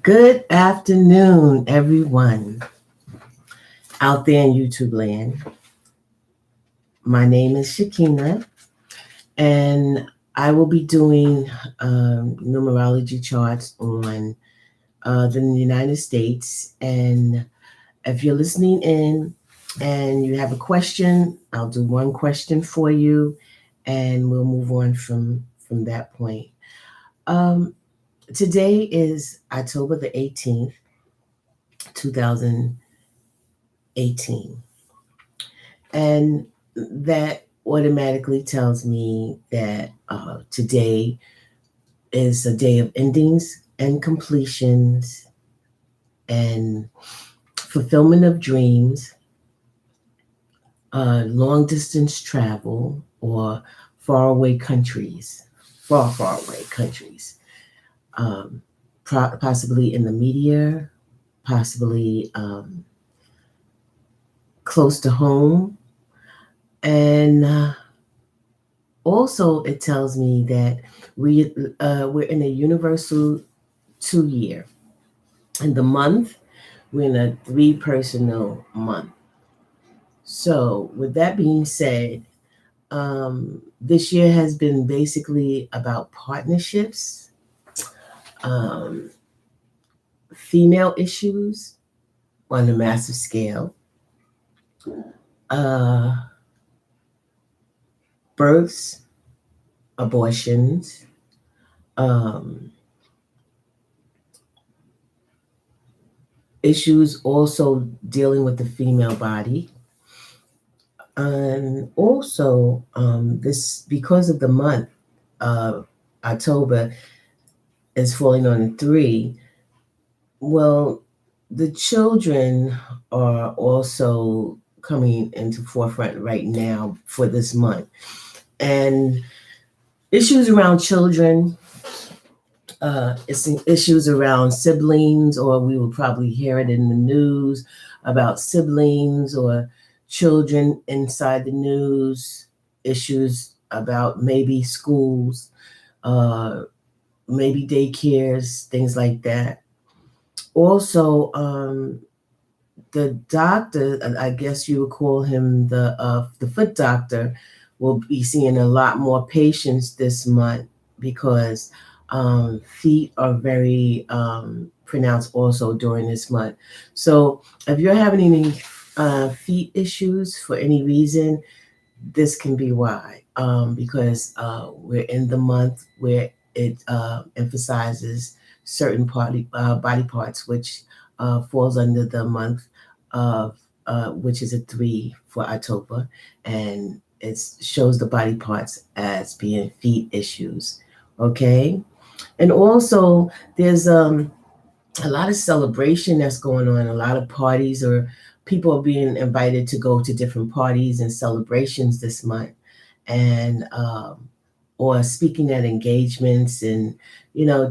Good afternoon, everyone out there in YouTube land. My name is Shakina, and I will be doing numerology charts on the United States. And if you're listening in and you have a question, I'll do one question for you, and we'll move on from that point. Um, Today is October the 18th, 2018. And that automatically tells me that today is a day of endings and completions and fulfillment of dreams, long distance travel, or faraway countries, far away countries, um, possibly in the media, possibly close to home. And also, it tells me that we're in a universal 2 year. In the month, we're in a three personal month. So, with that being said, this year has been basically about partnerships, um, female issues on a massive scale, uh, births, abortions, um, issues also dealing with the female body. And also, this because of the month of October is falling on a three. Well, the children are also coming into forefront right now for this month, and issues around children, it's issues around siblings, or we will probably hear it in the news about siblings or children inside the news, issues about maybe schools, uh, maybe daycares, things like that. Also, the doctor, I guess you would call him the foot doctor, will be seeing a lot more patients this month because feet are very pronounced also during this month. So if you're having any feet issues for any reason, this can be why. Because we're in the month where it emphasizes certain body parts, which falls under the month of which is a three for October, and it shows the body parts as being feet issues. Okay, and also there's a lot of celebration that's going on, a lot of parties, or people are being invited to go to different parties and celebrations this month, and or speaking at engagements, and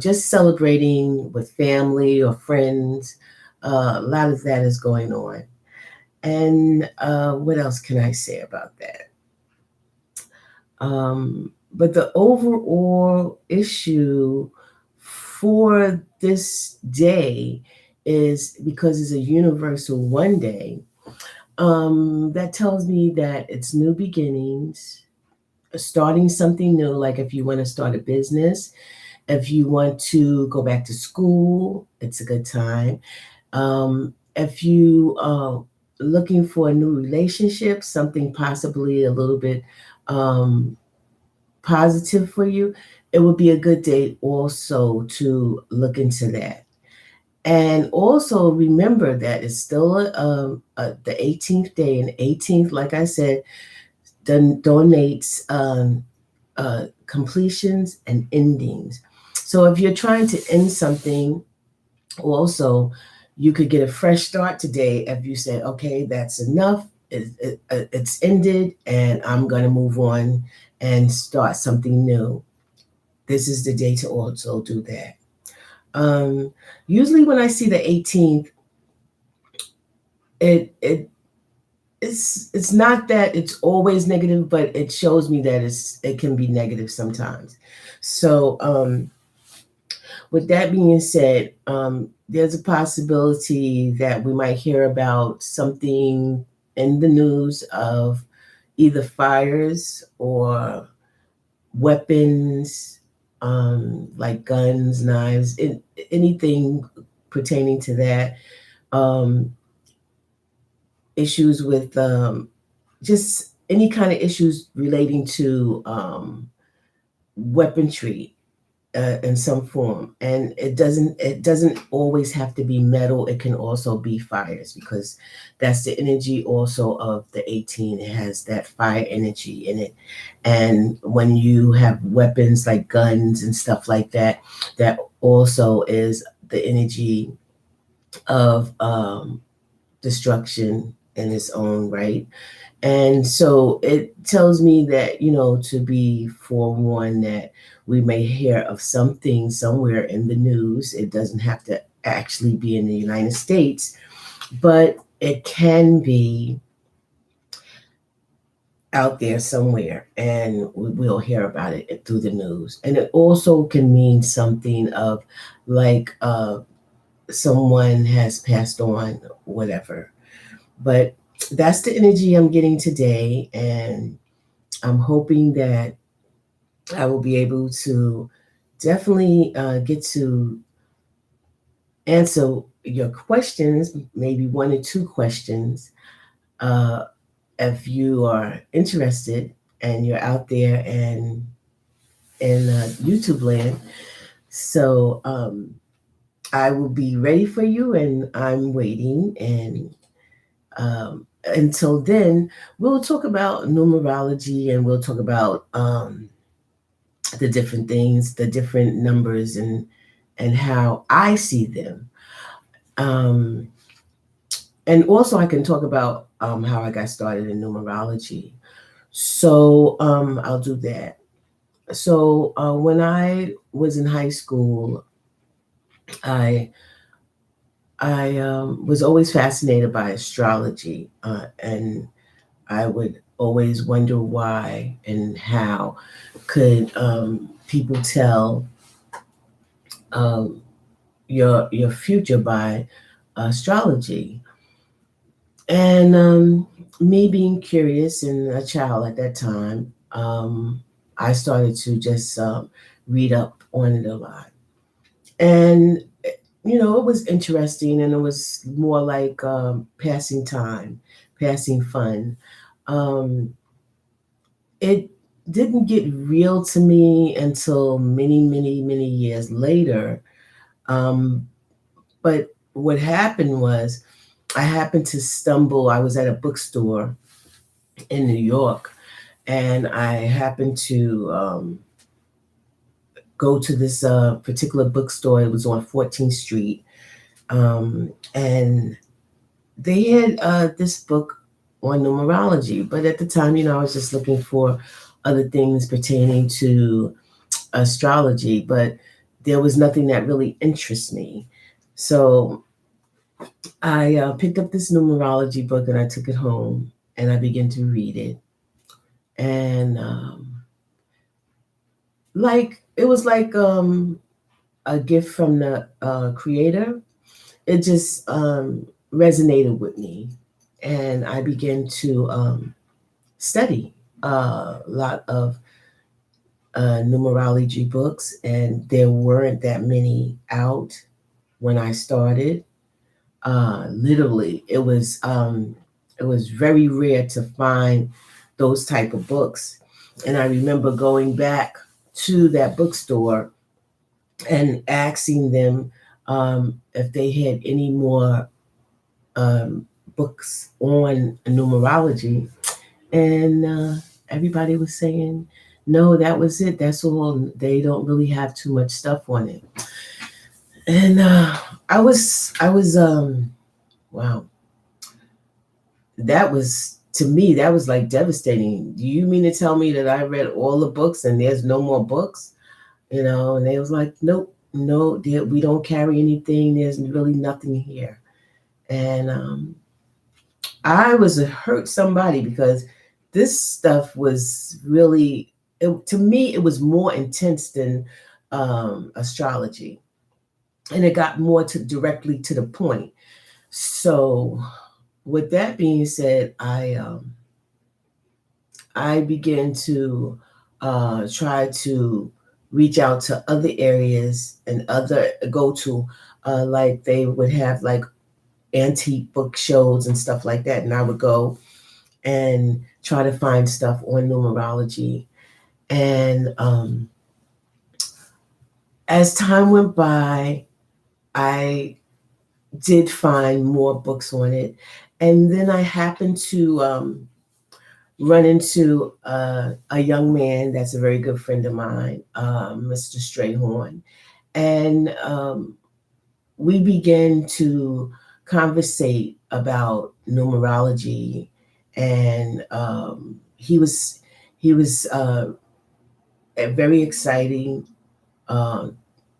just celebrating with family or friends. A lot of that is going on. And what else can I say about that? But the overall issue for this day is because it's a universal one day. That tells me that it's new beginnings, starting something new. Like if you want to start a business, if you want to go back to school, it's a good time. If you are looking for a new relationship, something possibly a little bit um, positive for you, it would be a good day also to look into that. And also remember that it's still the 18th day, and 18th, like I said, donates completions and endings. So if you're trying to end something, also, you could get a fresh start today if you say, okay, that's enough. It's ended, and I'm going to move on and start something new. This is the day to also do that. Usually, when I see the 18th, it it's not that it's always negative, but it shows me that it can be negative sometimes. So with that being said, there's a possibility that we might hear about something in the news of either fires or weapons, like guns, knives, anything pertaining to that. Um, Issues with just any kind of issues relating to weaponry in some form, and it doesn't always have to be metal. It can also be fires, because that's the energy also of the 18. It has that fire energy in it, and when you have weapons like guns and stuff like that, that also is the energy of destruction in its own right. And so it tells me that, to be forewarned that we may hear of something somewhere in the news. It doesn't have to actually be in the United States, but it can be out there somewhere, and we'll hear about it through the news. And it also can mean something of like someone has passed on, whatever. But that's the energy I'm getting today, and I'm hoping that I will be able to definitely get to answer your questions, maybe one or two questions, uh, if you are interested and you're out there and in YouTube land. So I will be ready for you, and I'm waiting. And until then, we'll talk about numerology, and we'll talk about the different things, the different numbers, and how I see them. Um, and also, I can talk about how I got started in numerology. So I'll do that. So when I was in high school, I I was always fascinated by astrology, and I would always wonder why and how could people tell um, your future by astrology. And me being curious and a child at that time, I started to just read up on it a lot. And it was interesting, and it was more like passing time, passing fun. Um, it didn't get real to me until many, many, many years later. Um, but what happened was, I happened to stumble. I was at a bookstore in New York, and I happened to go to this particular bookstore. It was on 14th Street, and they had this book on numerology. But at the time, I was just looking for other things pertaining to astrology, but there was nothing that really interests me. So I picked up this numerology book, and I took it home, and I began to read it. And like it was like a gift from the creator. It just resonated with me, and I began to study a lot of numerology books, and there weren't that many out when I started. Literally, it was very rare to find those type of books. And I remember going back to that bookstore and asking them if they had any more um, books on numerology, and everybody was saying, "No, that was it. That's all. They don't really have too much stuff on it." And I was wow, that was, to me, that was like devastating. Do you mean to tell me that I read all the books and there's no more books? And they was like, nope, no, we don't carry anything. There's really nothing here. And I was a hurt somebody because this stuff was really, to me, it was more intense than astrology, and it got more to directly to the point. So, with that being said, I began to try to reach out to other areas and other go to like they would have like antique book shows and stuff like that, and I would go and try to find stuff on numerology. And as time went by, I did find more books on it, and then I happened to run into a young man that's a very good friend of mine, Mr. Strayhorn, and we began to conversate about numerology, and he was very exciting uh,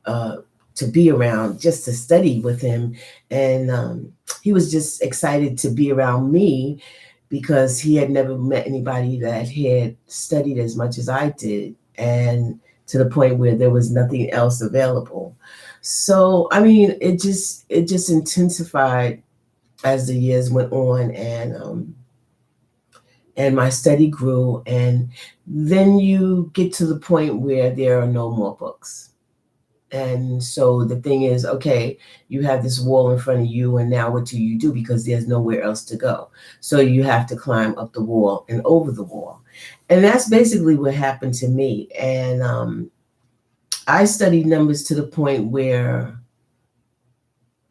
uh, to be around, just to study with him, and he was just excited to be around me because he had never met anybody that had studied as much as I did, and to the point where there was nothing else available. So I mean, it just intensified as the years went on, and my study grew, and then you get to the point where there are no more books. And so the thing is, okay, you have this wall in front of you, and now what do you do? Because there's nowhere else to go. So you have to climb up the wall and over the wall. And that's basically what happened to me. And I studied numbers to the point where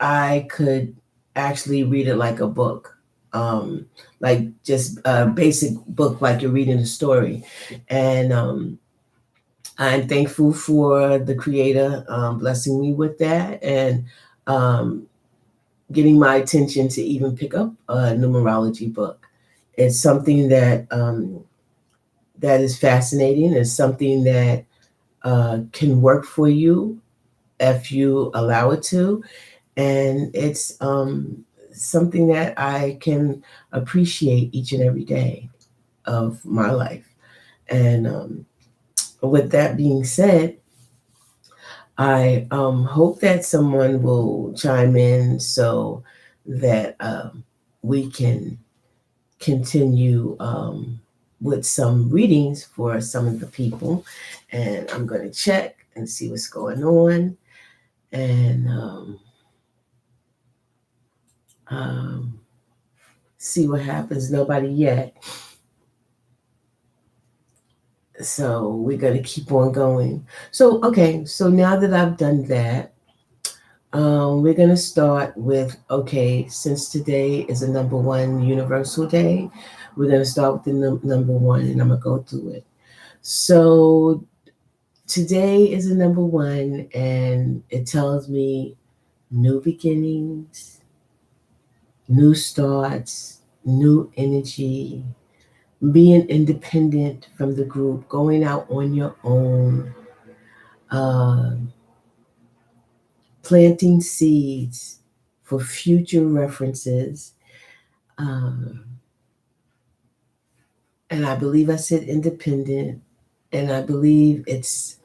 I could actually read it like a book, um, like just a basic book, like you're reading a story. And I'm thankful for the Creator blessing me with that, and um, getting my attention to even pick up a numerology book. It's something that is fascinating. It's something that can work for you if you allow it to, and it's something that I can appreciate each and every day of my life. And with that being said, I hope that someone will chime in so that we can continue with some readings for some of the people. And I'm going to check and see what's going on, and um, see what happens. Nobody yet. So we're going to keep on going. So, okay, so now that I've done that, we're going to start with, okay, since today is a number one universal day, we're going to start with the number one, and I'm going to go through it. So today is a number one, and it tells me new beginnings, new starts, new energy, being independent from the group, going out on your own, uh, planting seeds for future references. Um, and I believe I said independent, and I believe it's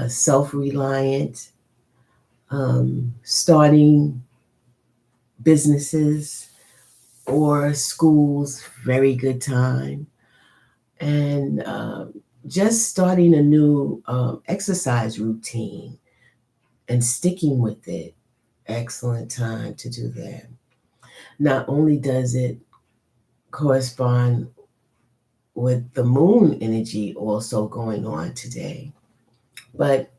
self reliant, starting businesses or schools, very good time, and just starting a new exercise routine and sticking with it. Excellent time to do that. Not only does it correspond with the moon energy also going on today, but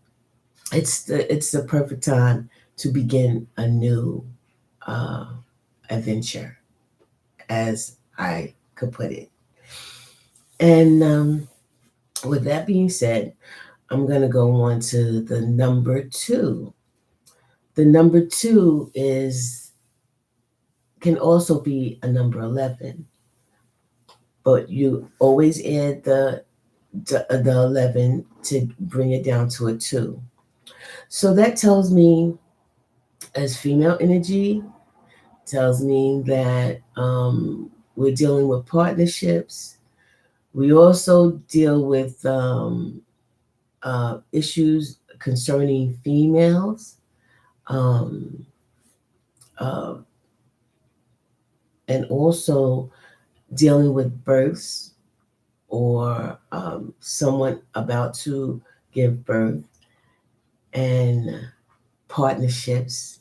it's the perfect time to begin a new uh, adventure, as I could put it. And with that being said, I'm going to go on to the number two. The number two is can also be a number 11, but you always add the 11 to bring it down to a 2. So that tells me, as female energy, Tells me that we're dealing with partnerships. We also deal with issues concerning females, um, uh, and also dealing with births or someone about to give birth, and partnerships,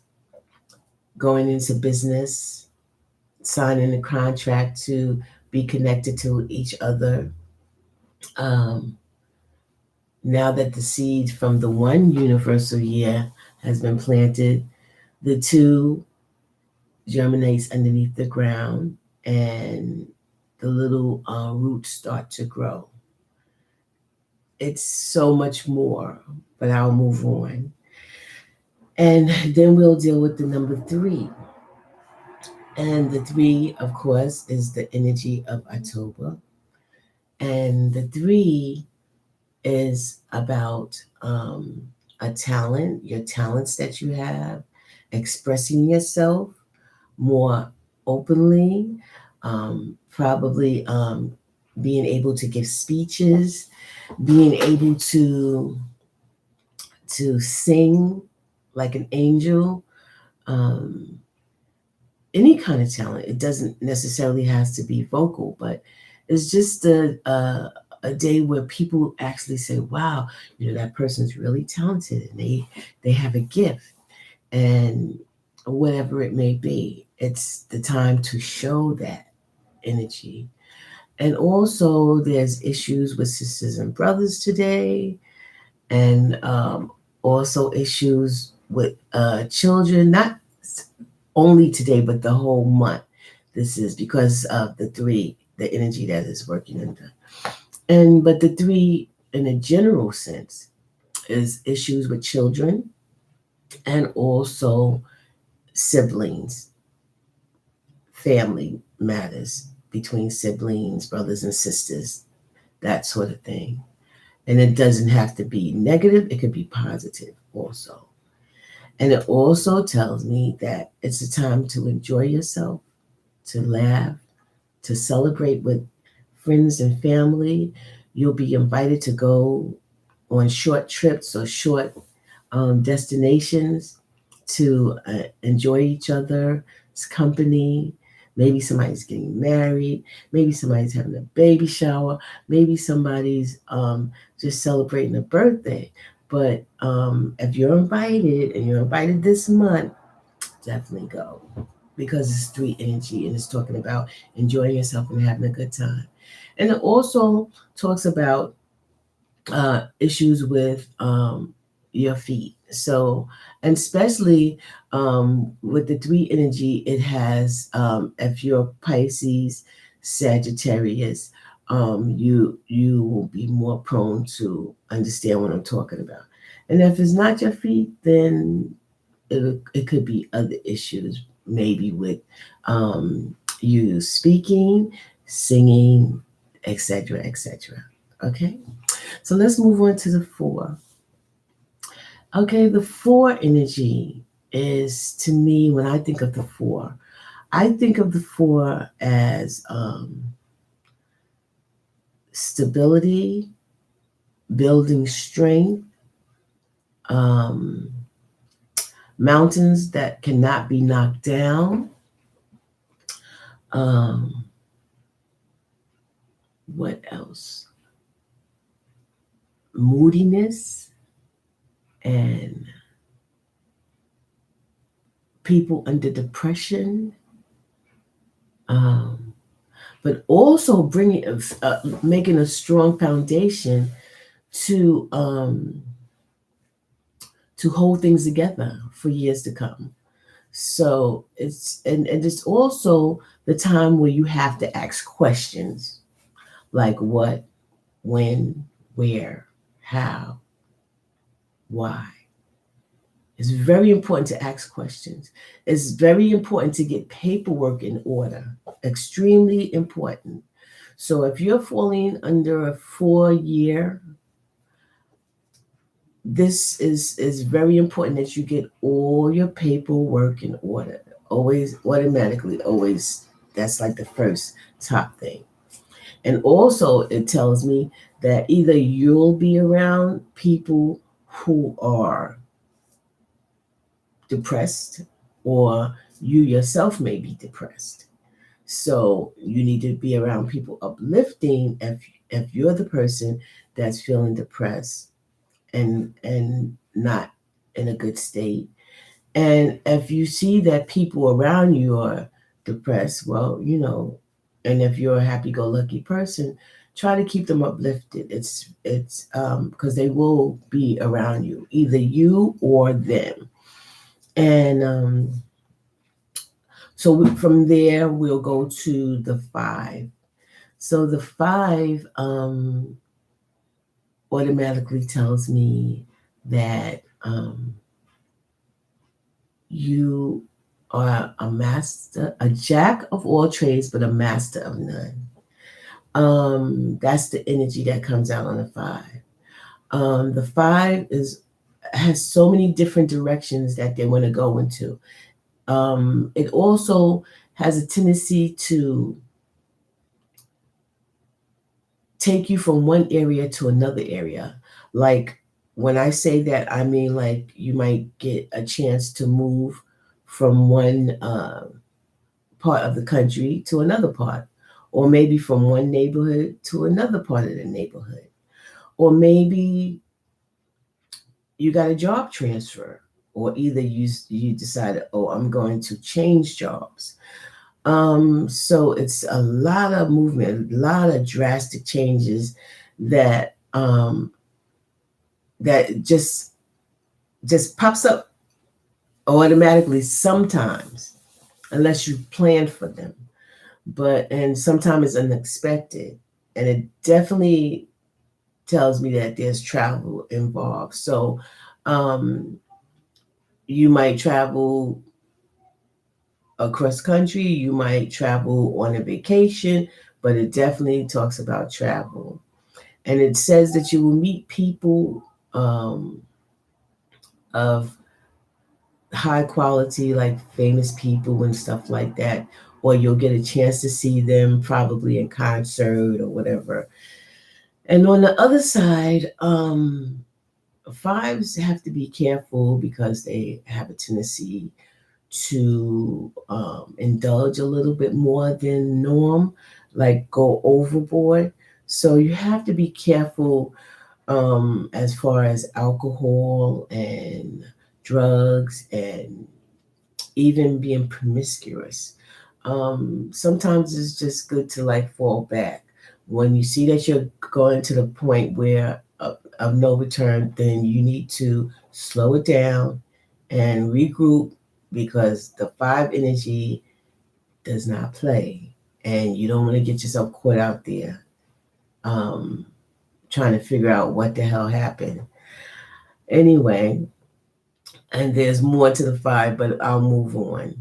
going into business, signing a contract to be connected to each other. Um, Now that the seed from the one universal year has been planted, the two germinates underneath the ground, and the little roots start to grow. It's so much more, but I'll move on. And then we'll deal with the number three. And the three, of course, is the energy of October. And the three is about a talent, your talents that you have, expressing yourself more openly, probably being able to give speeches, being able to sing like an angel, um, any kind of talent. It doesn't necessarily has to be vocal, but it's just a day where people actually say, "Wow, that person's really talented, and they have a gift," and whatever it may be. It's the time to show that energy. And also, there's issues with sisters and brothers today, and also issues with children, not only today, but the whole month. This is because of the three, the energy that is working in them. And but the three, in a general sense, is issues with children and also siblings, family matters between siblings, brothers and sisters, that sort of thing. And it doesn't have to be negative, it could be positive also. And it also tells me that it's a time to enjoy yourself, to laugh, to celebrate with friends and family. You'll be invited to go on short trips or short destinations to enjoy each other's company. Maybe somebody's getting married. Maybe somebody's having a baby shower. Maybe somebody's just celebrating a birthday. But if you're invited and you're invited this month, definitely go, because it's three energy and it's talking about enjoying yourself and having a good time. And it also talks about issues with your feet. So, and especially with the three energy, it has, if you're Pisces, Sagittarius, you will be more prone to understand what I'm talking about. And if it's not your feet, then it could be other issues, maybe with you speaking, singing, etc., etc. Okay, so let's move on to the four. Okay, the four energy is, to me, when I think of the four, I think of the four as stability, building strength, um, mountains that cannot be knocked down. Um, what else? Moodiness and people under depression, um, but also bringing, making a strong foundation to um, to hold things together for years to come. So and it's also the time where you have to ask questions like what, when, where, how, why. It's very important to ask questions. It's very important to get paperwork in order. Extremely important. So if you're falling under a 4 year, this is very important that you get all your paperwork in order. always automatically always, that's like the first top thing. And also it tells me that either you'll be around people who are depressed, or you yourself may be depressed. So you need to be around people uplifting if you're the person that's feeling depressed and not in a good state. And if you see that people around you are depressed, well, and if you're a happy-go-lucky person, try to keep them uplifted. It's because they will be around you, either you or them. And so from there, we'll go to the five. So the five automatically tells me that you are a master, a jack of all trades, but a master of none. That's the energy that comes out on the five. The five has so many different directions that they want to go into. It also has a tendency to take you from one area to another area. Like when I say that, I mean like you might get a chance to move from one part of the country to another part, or maybe from one neighborhood to another part of the neighborhood, or maybe you got a job transfer, or either you decided, oh, I'm going to change jobs. So it's a lot of movement, a lot of drastic changes that that just pops up automatically sometimes, unless you plan for them. And sometimes it's unexpected, and it definitely tells me that there's travel involved. So um, you might travel across country, you might travel on a vacation, but it definitely talks about travel. And it says that you will meet people of high quality, like famous people and stuff like that, or you'll get a chance to see them probably in concert or whatever. And on the other side, fives have to be careful because they have a tendency to indulge a little bit more than norm, like go overboard. So you have to be careful as far as alcohol and drugs and even being promiscuous. Sometimes it's just good to like fall back. When you see that you're going to the point where of no return, then you need to slow it down and regroup, because the five energy does not play, and you don't want to get yourself caught out there um, trying to figure out what the hell happened. Anyway, and there's more to the five, but I'll move on.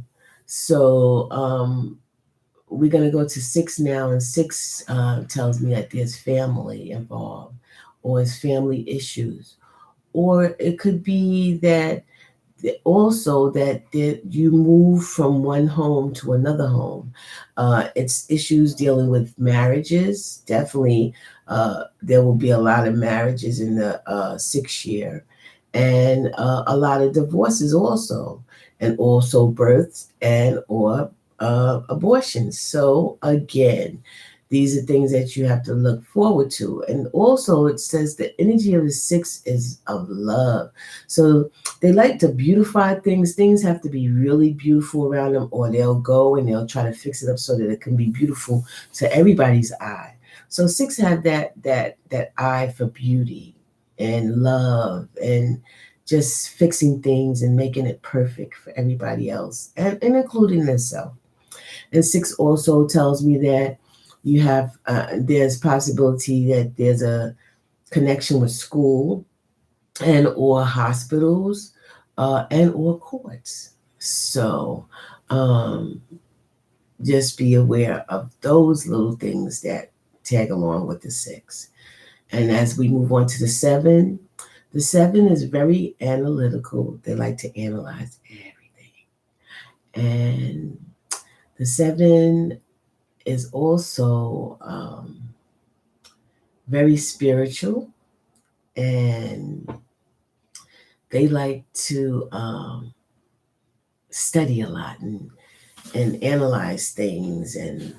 So we're going to go to six now, and six tells me that there's family involved, or it's family issues, or it could be that also that you move from one home to another home. It's issues dealing with marriages. Definitely, there will be a lot of marriages in the 6 year, and a lot of divorces also, and also births and or abortions. So again, these are things that you have to look forward to. And also, it says the energy of the six is of love. So they like to beautify things. Things have to be really beautiful around them, or they'll go and they'll try to fix it up so that it can be beautiful to everybody's eye. So six have that eye for beauty and love and just fixing things and making it perfect for everybody else, and including themselves. And six also tells me that you have there's possibility that there's a connection with school and or hospitals and or courts. So um, just be aware of those little things that tag along with the six. And as we move on to the seven is very analytical. They like to analyze everything. And the seven is also very spiritual, and they like to study a lot and analyze things and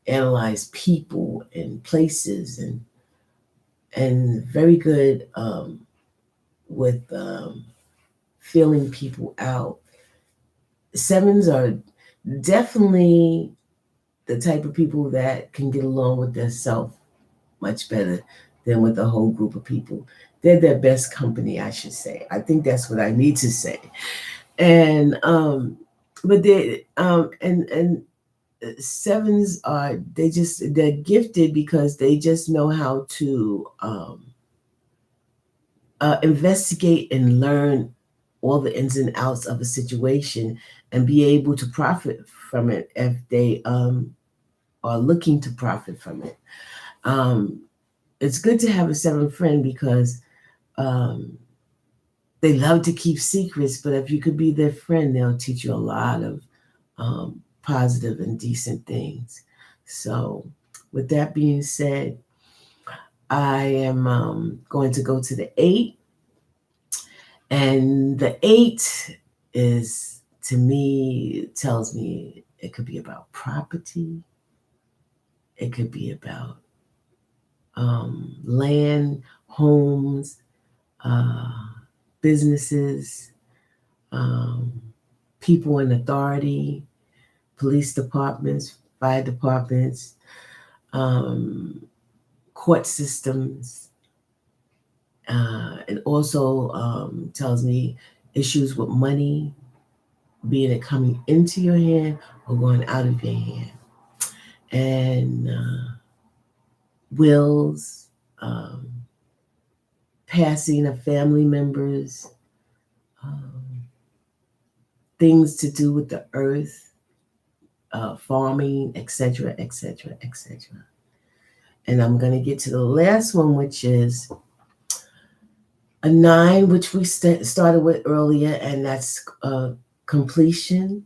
analyze people and places and very good with feeling people out. Sevens are definitely the type of people that can get along with their self much better than with a whole group of people. They're their best company, I should say. I think that's what I need to say. And but they sevens are they're gifted because they just know how to investigate and learn all the ins and outs of a situation and be able to profit from it if they are looking to profit from it. Um, it's good to have a seven friend because um, they love to keep secrets, but if you could be their friend, they'll teach you a lot of positive and decent things. So, with that being said, I am going to go to the eight, and the eight is to me tells me it could be about property, it could be about land, homes, uh, businesses, um, people in authority, police departments, fire departments, um, court systems. It also tells me issues with money, being it coming into your hand or going out of your hand, and wills, um, passing of family members, um, things to do with the earth, farming, etc., etc., etc. And I'm going to get to the last one, which is a nine, which we started with earlier, and that's completion,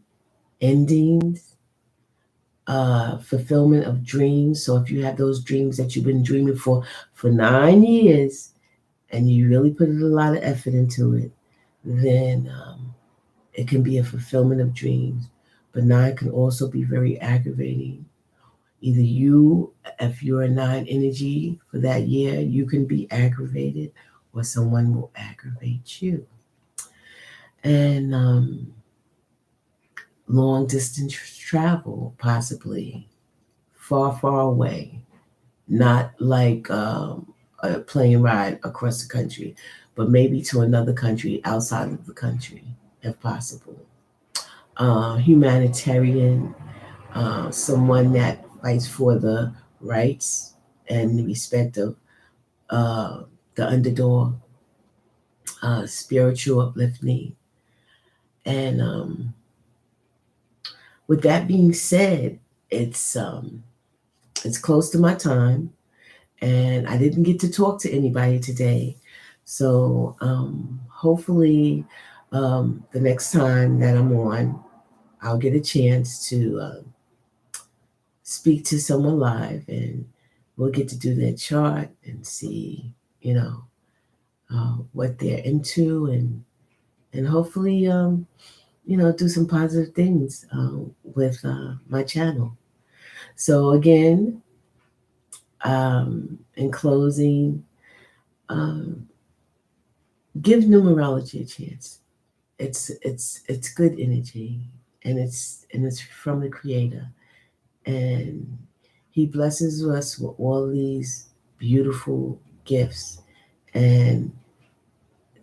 endings, fulfillment of dreams. So if you have those dreams that you've been dreaming for 9 years, and you really put a lot of effort into it, then it can be a fulfillment of dreams. But nine can also be very aggravating. Either you, if you're a nine energy for that year, you can be aggravated, or someone will aggravate you. And long distance travel, possibly far, far away, not like a plane ride across the country, but maybe to another country outside of the country, if possible. Humanitarian, someone that fights for the rights and the respect of uh, the underdog, spiritual uplifting. And with that being said, it's um, it's close to my time, and I didn't get to talk to anybody today. So hopefully, the next time that I'm on, I'll get a chance to speak to someone live, and we'll get to do their chart and see, you know, what they're into, and hopefully, do some positive things with my channel. So again, in closing, um, give numerology a chance. It's good energy, and it's from the Creator, and He blesses us with all these beautiful gifts, and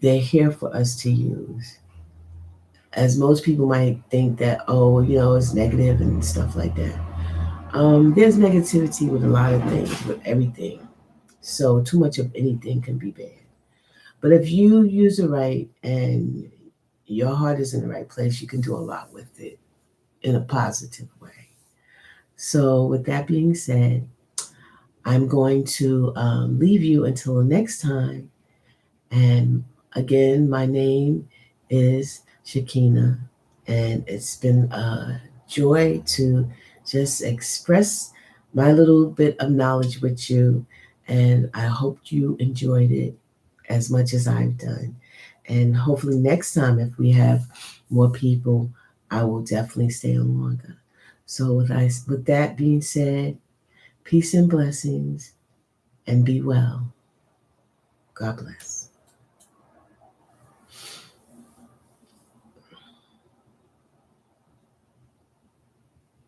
they're here for us to use. As most people might think that, oh, it's negative and stuff like that. There's negativity with a lot of things, with everything. So too much of anything can be bad. But if you use it right and your heart is in the right place, you can do a lot with it in a positive way. So, with that being said, I'm going to leave you until the next time. And again, my name is Shakina. And it's been a joy to just express my little bit of knowledge with you. And I hope you enjoyed it as much as I've done. And hopefully, next time, if we have more people, I will definitely stay on longer. So, with that being said, peace and blessings, and be well. God bless.